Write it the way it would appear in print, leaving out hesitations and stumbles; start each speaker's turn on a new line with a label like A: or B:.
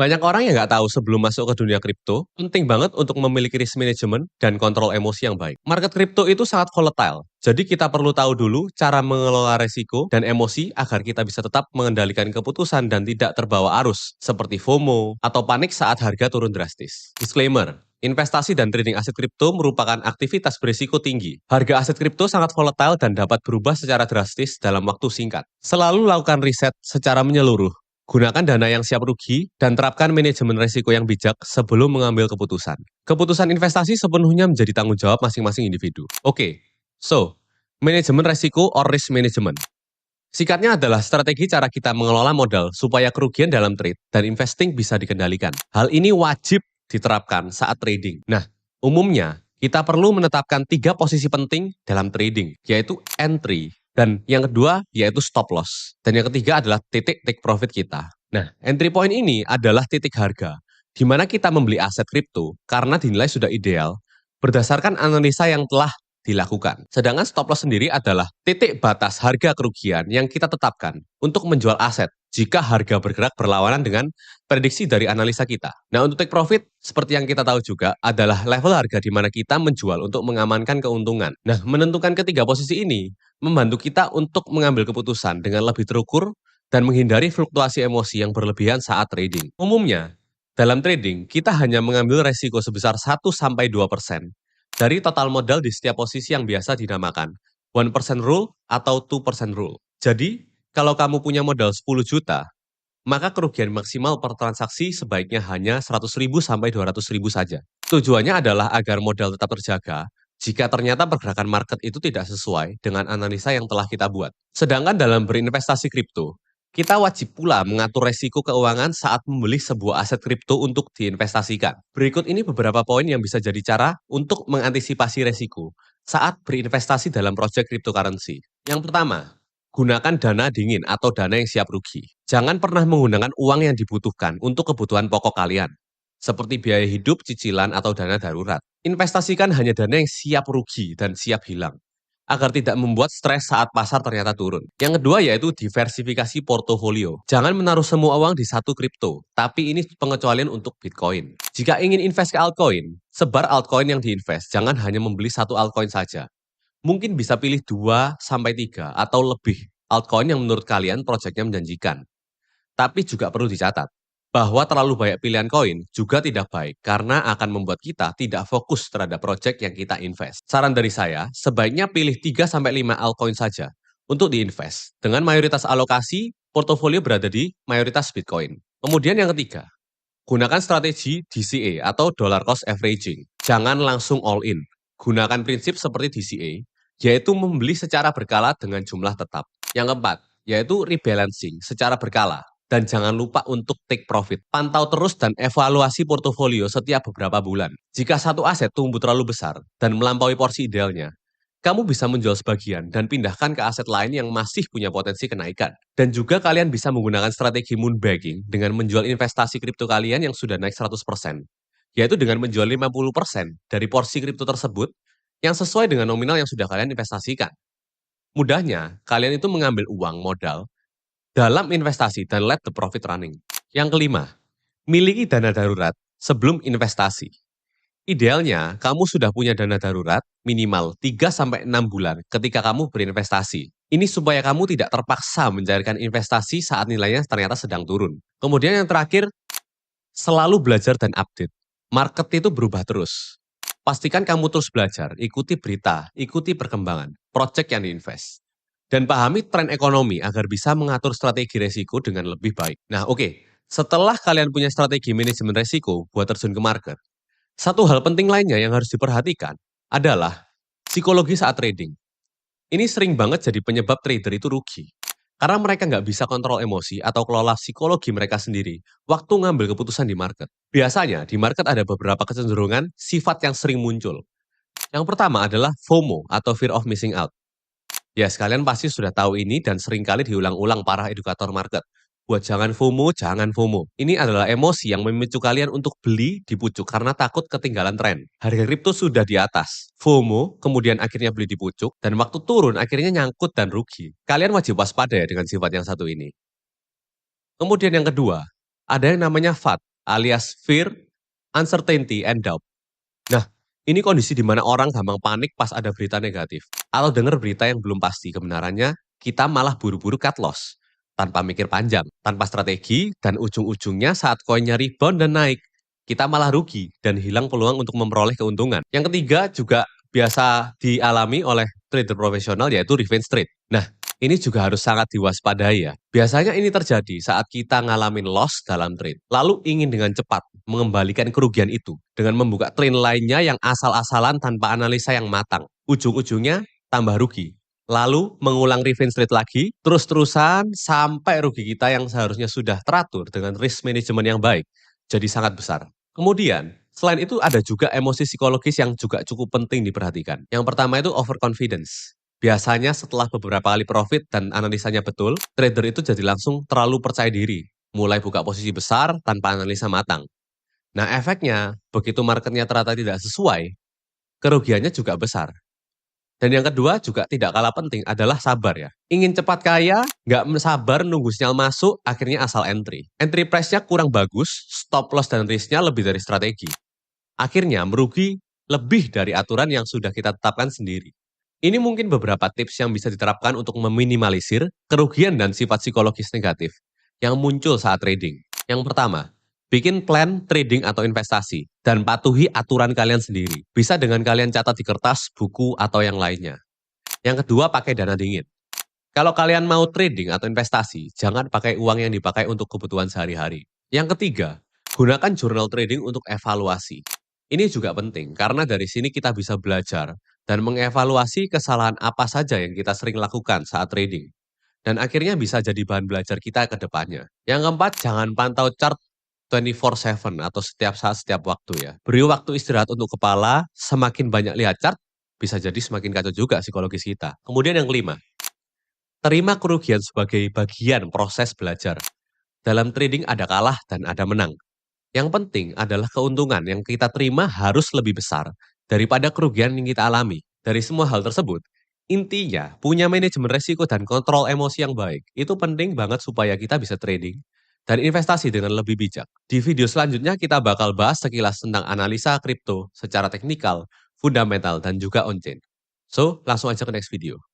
A: Banyak orang yang nggak tahu sebelum masuk ke dunia kripto, penting banget untuk memiliki risk management dan kontrol emosi yang baik. Market kripto itu sangat volatile, jadi kita perlu tahu dulu cara mengelola resiko dan emosi agar kita bisa tetap mengendalikan keputusan dan tidak terbawa arus, seperti FOMO atau panik saat harga turun drastis. Disclaimer, investasi dan trading aset kripto merupakan aktivitas berisiko tinggi. Harga aset kripto sangat volatile dan dapat berubah secara drastis dalam waktu singkat. Selalu lakukan riset secara menyeluruh. Gunakan dana yang siap rugi dan terapkan manajemen risiko yang bijak sebelum mengambil keputusan. Keputusan investasi sepenuhnya menjadi tanggung jawab masing-masing individu. Oke, so, manajemen risiko or risk management. Singkatnya adalah strategi cara kita mengelola modal supaya kerugian dalam trade dan investing bisa dikendalikan. Hal ini wajib diterapkan saat trading. Nah, umumnya kita perlu menetapkan 3 posisi penting dalam trading, yaitu entry, dan yang kedua yaitu stop loss. Dan yang ketiga adalah titik take profit kita. Nah, entry point ini adalah titik harga, di mana kita membeli aset kripto karena dinilai sudah ideal berdasarkan analisa yang telah dilakukan. Sedangkan stop loss sendiri adalah titik batas harga kerugian yang kita tetapkan untuk menjual aset jika harga bergerak berlawanan dengan prediksi dari analisa kita. Nah, untuk take profit, seperti yang kita tahu juga, adalah level harga di mana kita menjual untuk mengamankan keuntungan. Nah, menentukan ketiga posisi ini membantu kita untuk mengambil keputusan dengan lebih terukur dan menghindari fluktuasi emosi yang berlebihan saat trading. Umumnya, dalam trading, kita hanya mengambil resiko sebesar 1-2% dari total modal di setiap posisi yang biasa dinamakan 1% rule atau 2% rule. Jadi, kalau kamu punya modal 10 juta, maka kerugian maksimal per transaksi sebaiknya hanya 100.000 sampai 200.000 saja. Tujuannya adalah agar modal tetap terjaga jika ternyata pergerakan market itu tidak sesuai dengan analisa yang telah kita buat. Sedangkan dalam berinvestasi kripto, kita wajib pula mengatur resiko keuangan saat membeli sebuah aset kripto untuk diinvestasikan. Berikut ini beberapa poin yang bisa jadi cara untuk mengantisipasi resiko saat berinvestasi dalam proyek cryptocurrency. Yang pertama, gunakan dana dingin atau dana yang siap rugi. Jangan pernah menggunakan uang yang dibutuhkan untuk kebutuhan pokok kalian, seperti biaya hidup, cicilan, atau dana darurat. Investasikan hanya dana yang siap rugi dan siap hilang, agar tidak membuat stres saat pasar ternyata turun. Yang kedua yaitu diversifikasi portofolio. Jangan menaruh semua uang di satu kripto, tapi ini pengecualian untuk Bitcoin. Jika ingin invest ke altcoin, sebar altcoin yang diinvest, jangan hanya membeli satu altcoin saja. Mungkin bisa pilih 2-3 atau lebih altcoin yang menurut kalian proyeknya menjanjikan. Tapi juga perlu dicatat, bahwa terlalu banyak pilihan koin juga tidak baik karena akan membuat kita tidak fokus terhadap proyek yang kita invest. Saran dari saya, sebaiknya pilih 3-5 altcoin saja untuk diinvest. Dengan mayoritas alokasi, portofolio berada di mayoritas Bitcoin. Kemudian yang ketiga, gunakan strategi DCA atau dollar cost averaging. Jangan langsung all in. Gunakan prinsip seperti DCA, yaitu membeli secara berkala dengan jumlah tetap. Yang keempat, yaitu rebalancing secara berkala. Dan jangan lupa untuk take profit. Pantau terus dan evaluasi portofolio setiap beberapa bulan. Jika satu aset tumbuh terlalu besar dan melampaui porsi idealnya, kamu bisa menjual sebagian dan pindahkan ke aset lain yang masih punya potensi kenaikan. Dan juga kalian bisa menggunakan strategi moonbagging dengan menjual investasi kripto kalian yang sudah naik 100%, yaitu dengan menjual 50% dari porsi kripto tersebut yang sesuai dengan nominal yang sudah kalian investasikan. Mudahnya, kalian itu mengambil uang modal dalam investasi dan let the profit running. Yang kelima, miliki dana darurat sebelum investasi. Idealnya, kamu sudah punya dana darurat minimal 3-6 bulan ketika kamu berinvestasi. Ini supaya kamu tidak terpaksa mencairkan investasi saat nilainya ternyata sedang turun. Kemudian yang terakhir, selalu belajar dan update. Market itu berubah terus. Pastikan kamu terus belajar, ikuti berita, ikuti perkembangan, project yang diinvest. Dan pahami tren ekonomi agar bisa mengatur strategi resiko dengan lebih baik. Nah, oke. Setelah kalian punya strategi manajemen resiko buat terjun ke market, satu hal penting lainnya yang harus diperhatikan adalah psikologi saat trading. Ini sering banget jadi penyebab trader itu rugi. Karena mereka nggak bisa kontrol emosi atau kelola psikologi mereka sendiri waktu ngambil keputusan di market. Biasanya, di market ada beberapa kecenderungan sifat yang sering muncul. Yang pertama adalah FOMO atau Fear of Missing Out. Ya, sekalian pasti sudah tahu ini dan seringkali diulang-ulang para edukator market. Buat jangan FOMO, jangan FOMO. Ini adalah emosi yang memicu kalian untuk beli di pucuk karena takut ketinggalan tren. Harga kripto sudah di atas. FOMO, kemudian akhirnya beli di pucuk, dan waktu turun akhirnya nyangkut dan rugi. Kalian wajib waspada ya dengan sifat yang satu ini. Kemudian yang kedua, ada yang namanya FAD alias fear, uncertainty, and doubt. Nah, ini kondisi di mana orang gampang panik pas ada berita negatif. Atau dengar berita yang belum pasti kebenarannya, kita malah buru-buru cut loss. Tanpa mikir panjang, tanpa strategi, dan ujung-ujungnya saat koinnya rebound dan naik, kita malah rugi dan hilang peluang untuk memperoleh keuntungan. Yang ketiga juga biasa dialami oleh trader profesional yaitu revenge trade. Nah, ini juga harus sangat diwaspadai ya. Biasanya ini terjadi saat kita ngalamin loss dalam trade, lalu ingin dengan cepat mengembalikan kerugian itu dengan membuka trade lainnya yang asal-asalan tanpa analisa yang matang. Ujung-ujungnya tambah rugi. Lalu mengulang revenge trade lagi, terus-terusan sampai rugi kita yang seharusnya sudah teratur dengan risk management yang baik, jadi sangat besar. Kemudian, selain itu ada juga emosi psikologis yang juga cukup penting diperhatikan. Yang pertama itu overconfidence. Biasanya setelah beberapa kali profit dan analisanya betul, trader itu jadi langsung terlalu percaya diri, mulai buka posisi besar tanpa analisa matang. Nah efeknya, begitu marketnya ternyata tidak sesuai, kerugiannya juga besar. Dan yang kedua juga tidak kalah penting adalah sabar ya. Ingin cepat kaya, nggak sabar nunggu sinyal masuk, akhirnya asal entry. Entry price-nya kurang bagus, stop loss dan risk-nya lebih dari strategi. Akhirnya merugi lebih dari aturan yang sudah kita tetapkan sendiri. Ini mungkin beberapa tips yang bisa diterapkan untuk meminimalisir kerugian dan sifat psikologis negatif yang muncul saat trading. Yang pertama, bikin plan trading atau investasi dan patuhi aturan kalian sendiri. Bisa dengan kalian catat di kertas, buku, atau yang lainnya. Yang kedua, pakai dana dingin. Kalau kalian mau trading atau investasi, jangan pakai uang yang dipakai untuk kebutuhan sehari-hari. Yang ketiga, gunakan journal trading untuk evaluasi. Ini juga penting, karena dari sini kita bisa belajar dan mengevaluasi kesalahan apa saja yang kita sering lakukan saat trading. Dan akhirnya bisa jadi bahan belajar kita ke depannya. Yang keempat, jangan pantau chart 24/7 atau setiap saat, setiap waktu ya. Beri waktu istirahat untuk kepala, semakin banyak lihat chart, bisa jadi semakin kacau juga psikologis kita. Kemudian yang kelima, terima kerugian sebagai bagian proses belajar. Dalam trading ada kalah dan ada menang. Yang penting adalah keuntungan yang kita terima harus lebih besar daripada kerugian yang kita alami. Dari semua hal tersebut, intinya punya manajemen resiko dan kontrol emosi yang baik. Itu penting banget supaya kita bisa trading dan investasi dengan lebih bijak. Di video selanjutnya kita bakal bahas sekilas tentang analisa kripto secara teknikal, fundamental, dan juga on-chain. So, langsung aja ke next video.